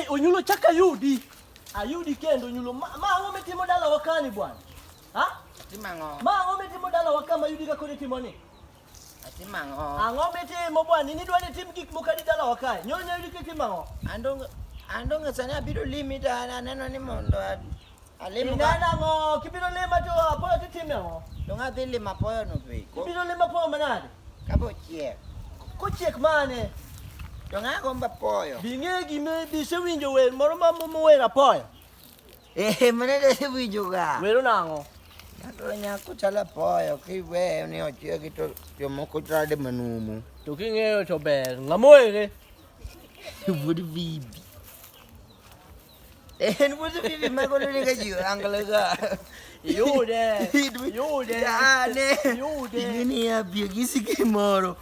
Onyulo chaka yudi. Ayudi kendo onyulo. Ma ngome timo dala wakani bwana. Ha? Timango. Ma ngome timo dala wakama yudi ka kone timo ni. Timango. Ngome timo bwana, ni dwani tim gik mokadi dala wakai. Nyonya yudi ke timango. Andong sana abiro limit aneno ni mondo alimo. Nana ngo kibiro lema to apoyo titimengo. Donga dhi lima apoyo no pe. Kibiro lema po manade. Kabo chiek. Ko chiek mane? Donga gomba apoyo. Binge gime bisewinjo wer moro mamomo wer apoyo. Manede winjo ga. Wero nango. Ngato nyako chala apoyo kiwe ni ochiek to jomoko trade manumu. To king'eyo to ber. Ng'amoere. Would bibi. Would bibi magolo ni kaji angalaga. Yude. Ini ya biagisi kimoro.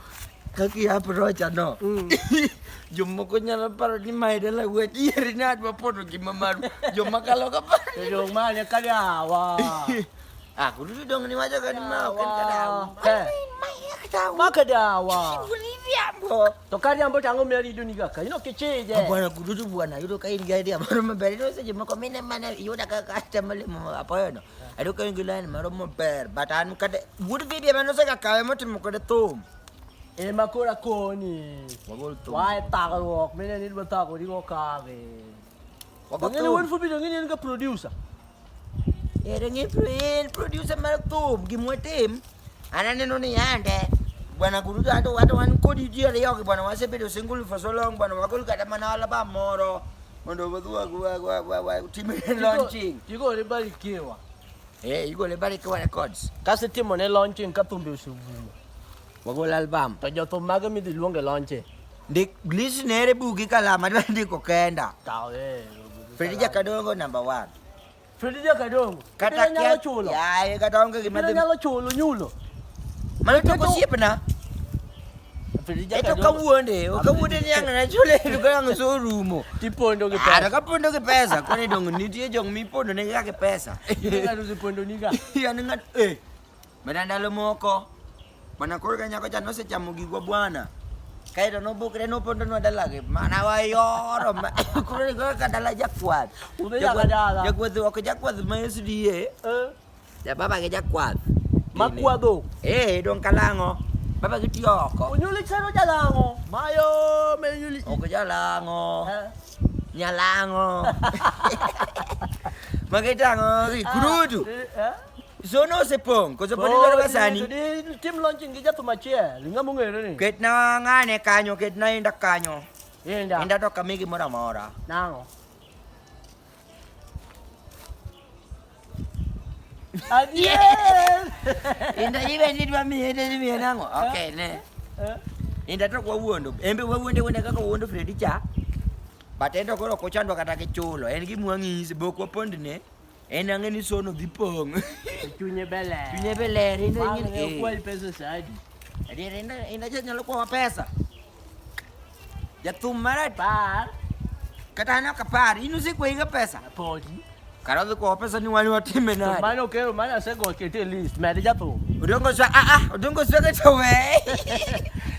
Kaki aprocha no. Jomoko nyala paro ni maide la wet yeri na adwa poto gimamaru. Jomakalo ka paro. Jong mane kadawa. Aku dulu dong ni waja kan mau kan kadawa. Makadawa. To kari ambo tango meri dunia ka. Ino kecheje. Bwana kududu bwana yudo kain gadi amaro maberi no seje mako mine mana yuda ka kasta male mo apa no. Ado kain gilan maro maber batan kade wood video mano se ka kawe mo timo kade tum. Makora koni. Wagol tum. Wai tagarok mene ni batako di ko kage. Ngene won fu video ngene nga producer. Rengi producer maro tum gimwetim. Anane no ni yande. Bwana kududu ato wan kodi dia le yoki bwana wase pedo single for so long bwana wakol kada manala ba moro. Mondo badua gua timi launching. Yigo le barikiwa. Yigo le barikiwa records. Kase timo ne launching katumbe usubu. Wagol album. To joto maga mi diluonge launche. Dik listenere bugi kalama ndiko kenda. Tawe. Fredija Kadongo number 1. Fredija Kadongo. Kata nyalo chulo. Ya Kadongo gimana? Nyalo chulo nyulo. Mana to ko siapa na? Fredija Kadongo. Itu kawuonde ni yang na chule itu kan showroom. Tipondo ke pesa. Ada kapondo ke pesa. Kwani dong nitie jong mipondo ne yake pesa. Ngado tipondo nika. Ya ngat Manandalo moko. Mana kol kanya ko no se chamo gigo bwana. Kaito no bukre no pondo no dalage. Mana wa yoro. Kule ko kadala jakwat. Jakwat ko jakwat maesdie. Ya baba ke jakwat. Makwado. Dong kalango. Baba kitioko. Unyuli sano jalango. Mayo menyuli. Oko jalango. Nyalango. Makitango kurudu. Sono sepong, ko sepong ni basani. Tim launching gija tumachia, linga mungere ni. Ket na ngane kanyo, ket na inda kanyo. Inda. Inda to kami mora mora. Nango. Adiel. Inda ibe ni dwa mi nango. Okay ne. Inda to kwa wuondo. Embe wawonde wona kaka wuondo Fredi cha. Batendo koro ko chandwa kata ke chulo. En gi mwangisi boko pondne. En angeni sono dipong. Chunye bele. Chunye bele rinda ngini. Kwa pesa sadi. Adi rinda je nyalo kwa pesa. Ya tumara par. Kata na kapar, inu si kwa pesa. Podi. Karo kwa pesa ni wani watime na. Mano kero mana sego kete list. Mede jato. Udongo swa udongo swa ke chowe.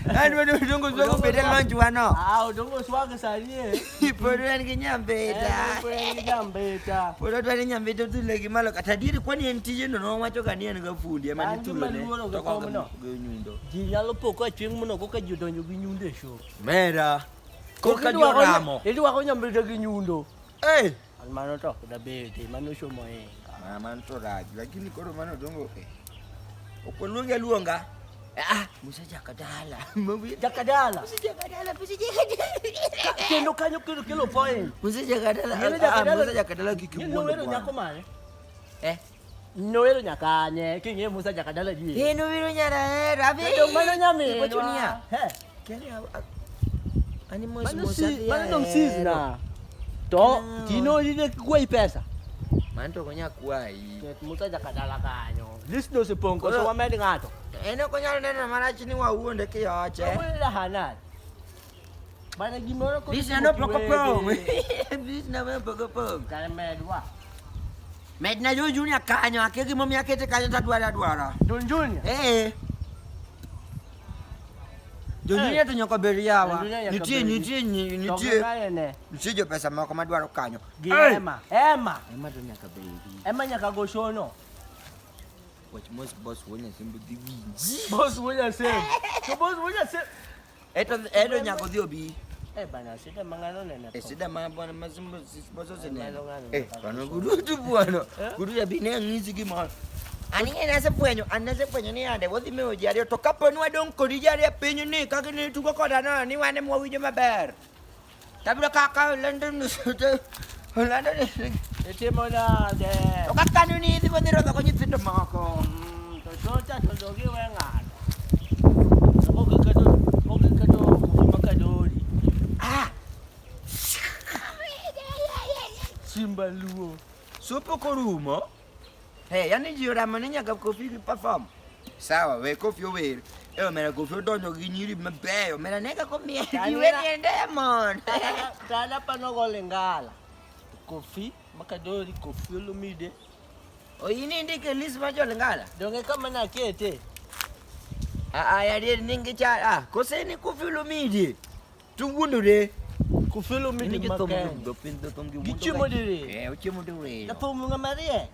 Nani wani udongo swa ko bede lunch wano. Udongo swa ke sanie. Podo ni kinyambeta. Podo ni kinyambeta. Podo twani nyambeta tuleki malo katadiri kwani entije no wacho kania ni gafundi amani tulone. Toko nyundo. Jinyalo poko chieng muno ko ka jodonjo gi nyunde show. Mera. Ko ka joramo. Ili wako nyambeta gi nyundo. Mano to da bete mano show moe. Mano to raji lakini koro mano dongo Okolunga luonga. Musa jakadala. Jakadala. Musa jakadala. Kendo kanyo kilo point. Musa jakadala. Musa jakadala kikimundo. Nowero nyako mane? Nowero nyakanye. Kinge Musa jakadala ji. Nowero nyara rabi. Dong mano nyame. Pochunia. Kene ani Musa mano dong season. To, dino dine kuai pesa. Manto konya kuai. Musa jakadala kanyo. List do sepong ko so wamedi ngato. Eno konya nena mara chini wa uonde ke yoche. Wala hanat. Mana gimana ko? List na pokopong. List na pokopong. Kale medwa. Medna jo junya kanyo akeki momi akete kanyo tadwara. Don junya. Dunia tu nyoko beriawa. Dunia nyaka Nitie beri. nitie. Tokgaye ne. Nitie jo pesa moko madwaro kanyo. Gi Ema. Ema to nyaka beri. Ema nyaka go shono. Wach mos boss wonya simbu di winji. Boss wuja sem. To boss wuja sem. Eto nyako dhi obi. Bana sida mangano nene. Sida ma bwana mazimbo boso sene. Eh, Bana kudu tu bwana. Kudu ya bine ngisi ki ma. Ani ena se puenyo ni ande wodhi me ojari to kapo nwa dong kodi jari e pinyu ni kaka ni tugo koda no ni wane mo winjo maber. Tabiro kaka London sute. London Etimo na de. to kaka ni dhi wodhi rodho ko nyithindo moko. To socha to dogi wenga. Oge kato kumakadori. Ah, Simba luo. supo korumo. Hey, yani jira manenya ka kofi perform. Sawa, we kofi ower. Mera kofi odonjo gi nyiri mabeyo. Mera neka komi diwe ni Diamond. Tana panogo lingala. Kofi makadori Kofi Olomide. O ini ndike list ma jo lingala. Donge kama na kete. Ya dia ningi cha. Kose ni Kofi Olomide. Tungunu de. Kofi Olomide makan. Dopinto tongi Gichimo dire. uchimo dire. Tapo mga marie.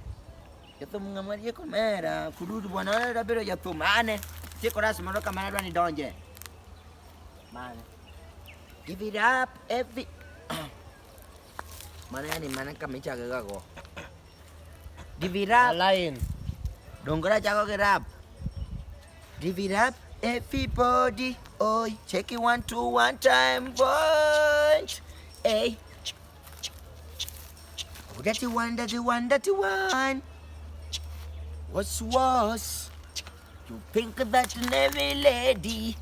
Yathum ngamarie komera. Kududu bwana na bero yathum ane. Tiko ras mano kamera dwani donje. Mane. Give it up every Mana yani mana kamicha gago. Give it up. Lain. Dongora jago get up. Give it up everybody. Oi, check it 1 2 1 time, boy. Hey. Oh, that's the one. What's worse? You think that every lady.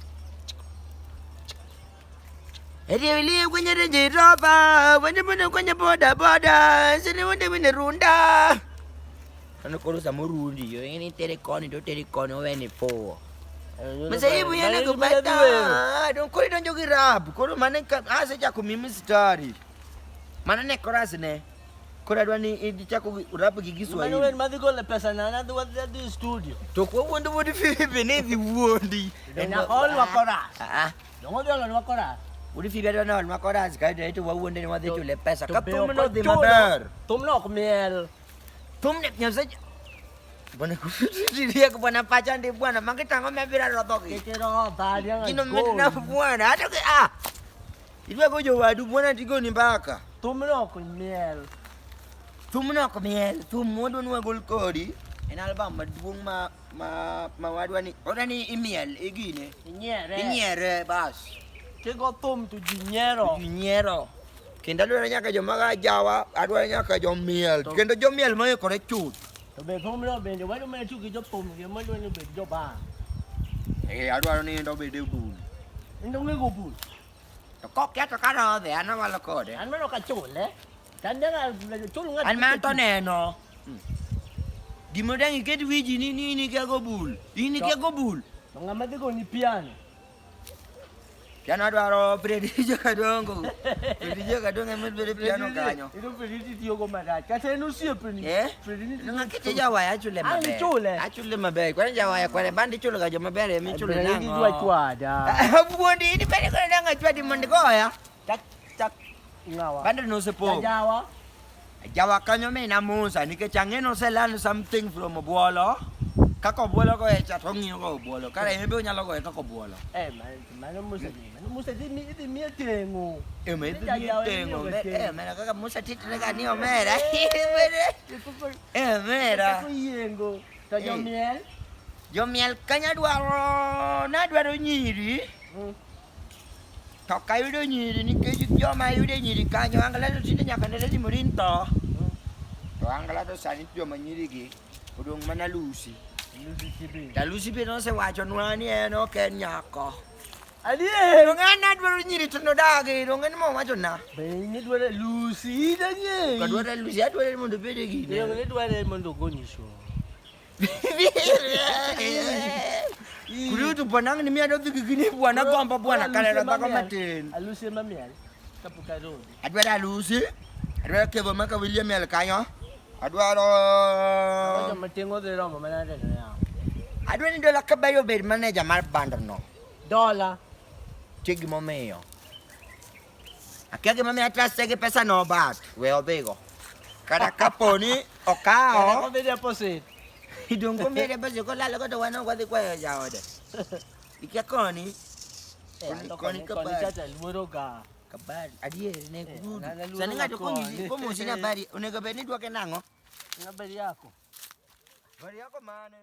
Really, when you're in the rubber, when you're border, sini when runda. Ano ko sa murundi, yo ini telecon, do telecon o any po. Masa ibu yana ko bata. Don't call it on jogi rap. Ko mana ka asa ja ko mimi story. Mana ne koras ne. Ko radwa ni idi cha ko rap gi Kiswahili. Mano wen madhi gole pesa na nadu wa the studio. To ko wondo wodi fi benevi wondi. Na hol wa kora. Dongo dolo wa kora. Wodi fi bedo na ma koras ka de to wa wonde ni wa de chule pesa. To Ka beo tum no pa di chulo. maber. Tum no miel. Tum ne nyasa. Bwana kufikiria kwa bwana pacha ndi bwana mangitango mebira rotoki. Ketero bali yang. Kino mena bwana hata Ibe ko jo wadu bwana tigo ni mbaka. Tum no miel. Tum no ko miel, tum modo no gol kodi. En album maduong ma wadu ni. Ora ni imiel igine. Nyere. Inyere bas. Kego tum tu jinyero. Inyero. Kenda lo nyaka jo maga jawa, adwa nyaka jo miel. Kendo jo miel mo ko rechut. To be tum no be de wadu me tu ki jo tum ki mo do ni be jo ba. Adwa ni ndo be de bu. Ndo ngi go bu. To kok ya to karo de ana wala ko de. An mano ka chule. Tanda na chulu ngat. An man to neno. Di mo dangi ket wiji ni ke go bul. Ini ke go bul. Mga madhi go ni piano. Piano adwaro predijo kadongo. Predijo kadongo emet bere piano kanyo. Itu prediti tiyo go mara. Kata enu siempre ni. Prediti. Nanga kete jawa ya chule mabe. Ani chule. Achule mabe. Kwa jawa ya kwa bandi chule ka joma bere mi chule Prediti nango. dua kuada. Buondi ini bere ko nanga chwa di mondiko ya. Tak ngawa. Bandi no se po. Jawa. Jawa kanyo me na musa ni ke changeno se learn something from Obuolo. Kako Obuolo ko e chatongi ko Obuolo. Kare hebe nyalo ko e kako Obuolo. Mano musa di mi tengo. Me tengo. Mera kaka musa titire ka ni omera. Mera. Ko yengo. To yo miel. Yo miel kanya dwaro nyiri. To kayudo nyiri nikech joma yudo nyiri kanyo angala to tinde nyaka ne lezi morinto. To angala to sani joma nyiri gi odong mana Lucy. Da Lucy be no se wacho nwani en ok en nyako. Adie. To ngana dwaro nyiri to no dagi to ngani mo wacho na. Be ni dwaro Lucy danye. Ka dwaro Lucy adwaro mondo bede gi. Yo ni dwaro mondo gonyisho. Kudu tu panang ni mia do gini bwana gomba bwana kalera bako matin. Lucy mamiel. Kapuka road. Adwaro Lucy. Adwaro kebo maka William el kanyo. Adwaro Ojo matengo de Roma manade na. Adwaro ni dola kabayo bed manager mar band no. Dollar. Chigi momeo. Aqui a mamãe atrás segue pesa no bat. Weo digo. Kada kaponi o kao. Come dia posit. Hidung ko mere ba ko lalo ko dawan ko di ko ya ode. Ikakoni. Koni chacha liburuka. Kabari. Adie ne kudu. nalulu Sani ngato nakoni. konyi ko mo sina bari. Unega beni dwa kenango. Habari yako? Bari yako mane.